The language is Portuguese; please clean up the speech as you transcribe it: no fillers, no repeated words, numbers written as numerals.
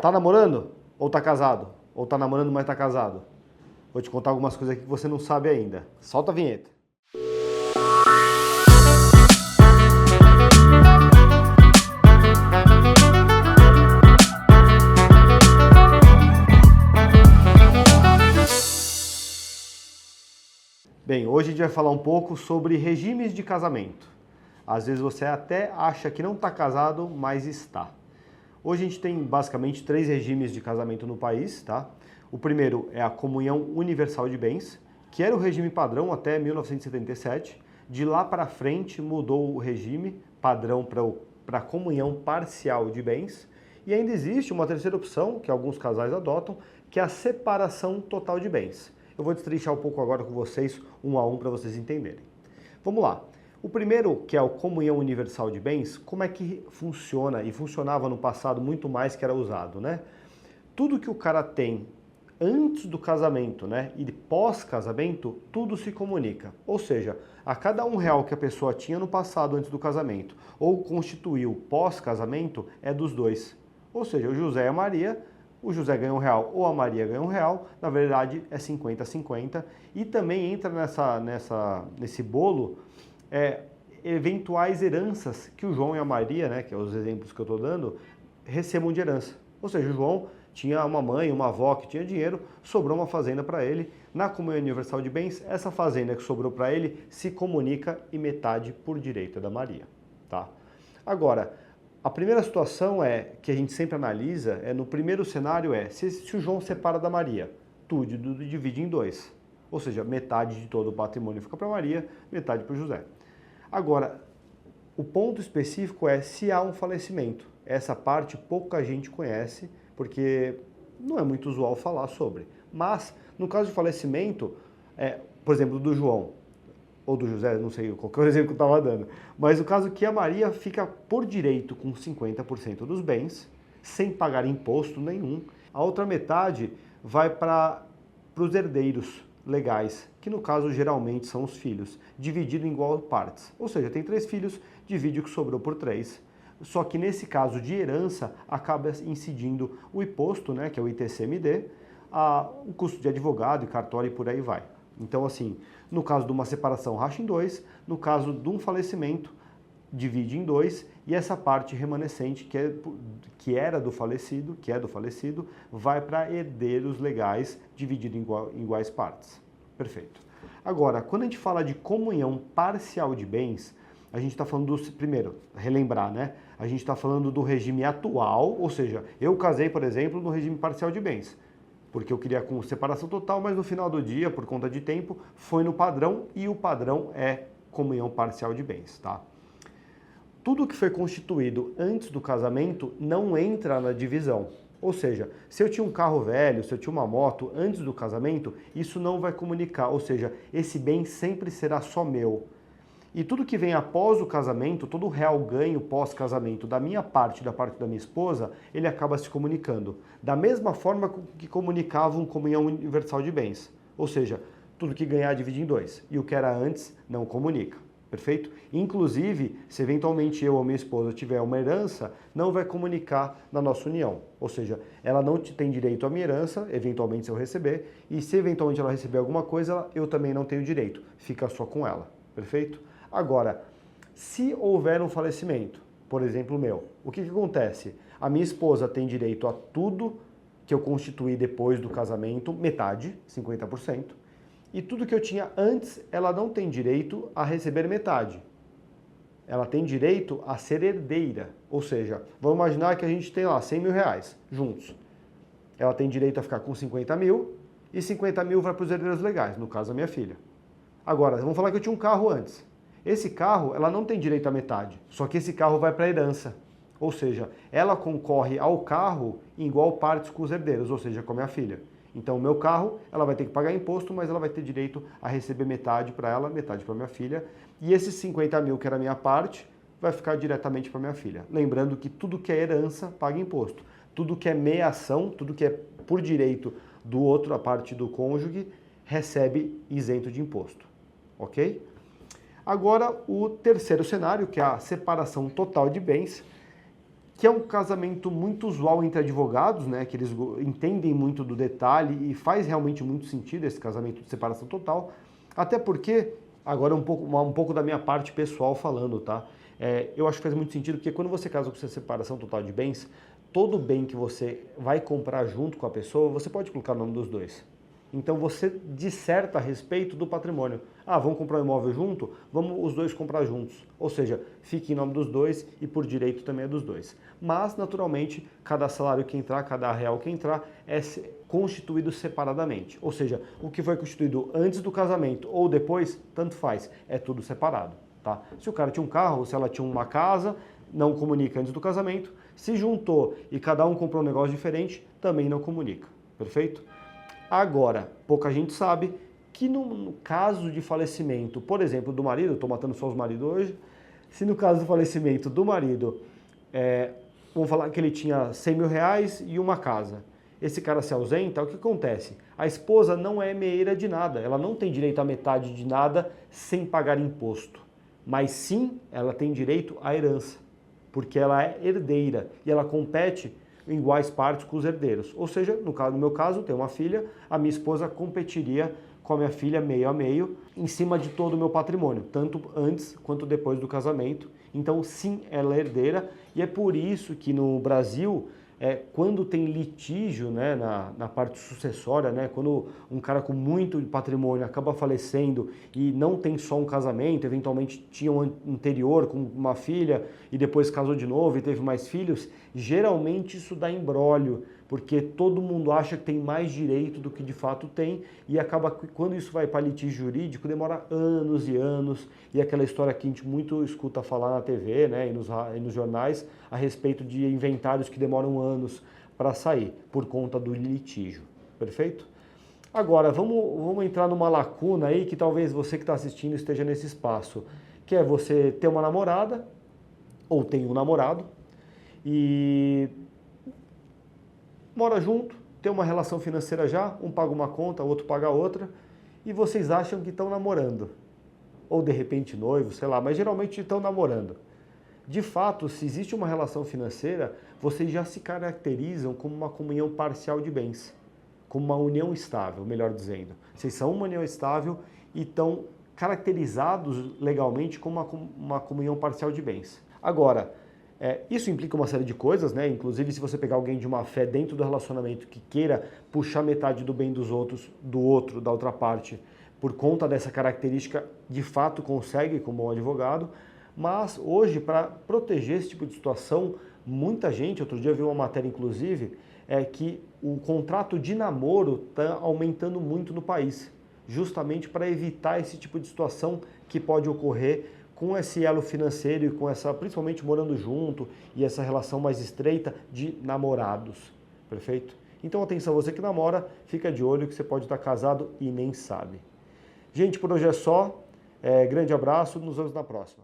Tá namorando? Ou tá casado? Ou tá namorando, mas tá casado? Vou te contar algumas coisas aqui que você não sabe ainda. Solta a vinheta. Bem, hoje a gente vai falar um pouco sobre regimes de casamento. Às vezes você até acha que não está casado, mas está. Hoje a gente tem basicamente 3 regimes de casamento no país, tá? O primeiro é a comunhão universal de bens, que era o regime padrão até 1977. De lá para frente mudou o regime padrão para a comunhão parcial de bens. E ainda existe uma terceira opção, que alguns casais adotam, que é a separação total de bens. Eu vou destrinchar um pouco agora com vocês, um a um, para vocês entenderem. Vamos lá. O primeiro, que é a comunhão universal de bens, como é que funciona? E funcionava no passado muito mais que era usado, né? Tudo que o cara tem antes do casamento, né, e pós-casamento, tudo se comunica. Ou seja, a cada R$1 que a pessoa tinha no passado antes do casamento, ou constituiu pós-casamento, é dos dois. Ou seja, o José e a Maria, o José ganha R$1 ou a Maria ganha R$1, na verdade é 50-50. E também entra nesse bolo eventuais heranças que o João e a Maria, né, que é os exemplos que eu estou dando, recebam de herança. Ou seja, o João tinha uma mãe, uma avó que tinha dinheiro, sobrou uma fazenda para ele. Na comunhão universal de bens, essa fazenda que sobrou para ele se comunica e metade por direito é da Maria. Tá? Agora, a primeira situação que a gente sempre analisa, no primeiro cenário se o João separa da Maria, tudo divide em 2. Ou seja, metade de todo o patrimônio fica para Maria, metade para o José. Agora, o ponto específico é se há um falecimento. Essa parte pouca gente conhece, porque não é muito usual falar sobre. Mas, no caso de falecimento, por exemplo, do João, ou do José, não sei qual que é o exemplo que eu estava dando, mas o caso que a Maria fica por direito com 50% dos bens, sem pagar imposto nenhum. A outra metade vai para os herdeiros legais, que no caso geralmente são os filhos, dividido em igual partes. Ou seja, tem 3 filhos, divide o que sobrou por 3. Só que nesse caso de herança, acaba incidindo o imposto, né, que é o ITCMD, o custo de advogado e cartório e por aí vai. Então, assim, no caso de uma separação, racha em 2, no caso de um falecimento, divide em 2, e essa parte remanescente, que era do falecido, vai para herdeiros legais, dividido em iguais partes. Perfeito. Agora, quando a gente fala de comunhão parcial de bens, a gente está falando primeiro, relembrar, né? A gente está falando do regime atual, ou seja, eu casei, por exemplo, no regime parcial de bens, porque eu queria com separação total, mas no final do dia, por conta de tempo, foi no padrão, e o padrão é comunhão parcial de bens, tá? Tudo que foi constituído antes do casamento não entra na divisão. Ou seja, se eu tinha um carro velho, se eu tinha uma moto antes do casamento, isso não vai comunicar, ou seja, esse bem sempre será só meu. E tudo que vem após o casamento, todo o real ganho pós-casamento da minha parte e da parte da minha esposa, ele acaba se comunicando. Da mesma forma que comunicavam comunhão universal de bens. Ou seja, tudo que ganhar divide em 2. E o que era antes não comunica. Perfeito? Inclusive, se eventualmente eu ou minha esposa tiver uma herança, não vai comunicar na nossa união. Ou seja, ela não tem direito à minha herança, eventualmente se eu receber, e se eventualmente ela receber alguma coisa, eu também não tenho direito. Fica só com ela. Perfeito? Agora, se houver um falecimento, por exemplo, meu, o que acontece? A minha esposa tem direito a tudo que eu constituí depois do casamento, metade, 50%, e tudo que eu tinha antes, ela não tem direito a receber metade. Ela tem direito a ser herdeira, ou seja, vamos imaginar que a gente tem lá R$100.000 juntos. Ela tem direito a ficar com 50 mil, e 50 mil vai para os herdeiros legais, no caso a minha filha. Agora, vamos falar que eu tinha um carro antes. Esse carro, ela não tem direito à metade, só que esse carro vai para a herança. Ou seja, ela concorre ao carro em igual partes com os herdeiros, ou seja, com a minha filha. Então, o meu carro, ela vai ter que pagar imposto, mas ela vai ter direito a receber metade para ela, metade para minha filha. E esses 50 mil, que era a minha parte, vai ficar diretamente para minha filha. Lembrando que tudo que é herança paga imposto. Tudo que é meação, tudo que é por direito do outro, a parte do cônjuge, recebe isento de imposto. Ok? Agora, o terceiro cenário, que é a separação total de bens. que é um casamento muito usual entre advogados, né, que eles entendem muito do detalhe e faz realmente muito sentido esse casamento de separação total, até porque, agora um pouco da minha parte pessoal falando, tá? Eu acho que faz muito sentido, porque quando você casa com essa separação total de bens, todo bem que você vai comprar junto com a pessoa, você pode colocar o nome dos dois. Então você disserta a respeito do patrimônio. Ah, vamos comprar um imóvel junto? Vamos os dois comprar juntos. Ou seja, fique em nome dos dois e por direito também é dos dois. Mas, naturalmente, cada salário que entrar, cada real que entrar é constituído separadamente. Ou seja, o que foi constituído antes do casamento ou depois, tanto faz, é tudo separado. Tá? Se o cara tinha um carro ou se ela tinha uma casa, não comunica antes do casamento. Se juntou e cada um comprou um negócio diferente, também não comunica. Perfeito? Agora, pouca gente sabe que no caso de falecimento, por exemplo, do marido, estou matando só os maridos hoje, se no caso do falecimento do marido, vamos falar que ele tinha 100 mil reais e uma casa, esse cara se ausenta, o que acontece? A esposa não é meeira de nada, ela não tem direito à metade de nada sem pagar imposto, mas sim ela tem direito à herança, porque ela é herdeira e ela compete em iguais partes com os herdeiros. Ou seja, no meu caso, tenho uma filha, a minha esposa competiria com a minha filha meio a meio em cima de todo o meu patrimônio, tanto antes quanto depois do casamento. Então, sim, ela é herdeira e é por isso que no Brasil, quando tem litígio, né, na parte sucessória, né, quando um cara com muito patrimônio acaba falecendo e não tem só um casamento, eventualmente tinha um anterior com uma filha e depois casou de novo e teve mais filhos, geralmente isso dá imbróglio, porque todo mundo acha que tem mais direito do que de fato tem e acaba, quando isso vai para litígio jurídico, demora anos e anos, e aquela história que a gente muito escuta falar na TV, né, e nos jornais a respeito de inventários que demoram anos para sair por conta do litígio, perfeito? Agora, vamos entrar numa lacuna aí que talvez você que está assistindo esteja nesse espaço, que é você ter uma namorada ou tem um namorado e mora junto, tem uma relação financeira já, um paga uma conta, o outro paga outra, e vocês acham que estão namorando. Ou de repente noivo, sei lá, mas geralmente estão namorando. De fato, se existe uma relação financeira, vocês já se caracterizam como uma comunhão parcial de bens, como uma união estável, melhor dizendo. Vocês são uma união estável e estão caracterizados legalmente como uma comunhão parcial de bens. Agora, isso implica uma série de coisas, né? Inclusive, se você pegar alguém de má fé dentro do relacionamento que queira puxar metade do bem dos outros, da outra parte, por conta dessa característica, de fato consegue como um advogado. Mas hoje, para proteger esse tipo de situação, muita gente, outro dia eu vi uma matéria inclusive, que o contrato de namoro está aumentando muito no país, justamente para evitar esse tipo de situação que pode ocorrer com esse elo financeiro e com essa, principalmente morando junto e essa relação mais estreita de namorados, perfeito? Então atenção, você que namora, fica de olho que você pode estar casado e nem sabe. Gente, por hoje é só, grande abraço, nos vemos na próxima.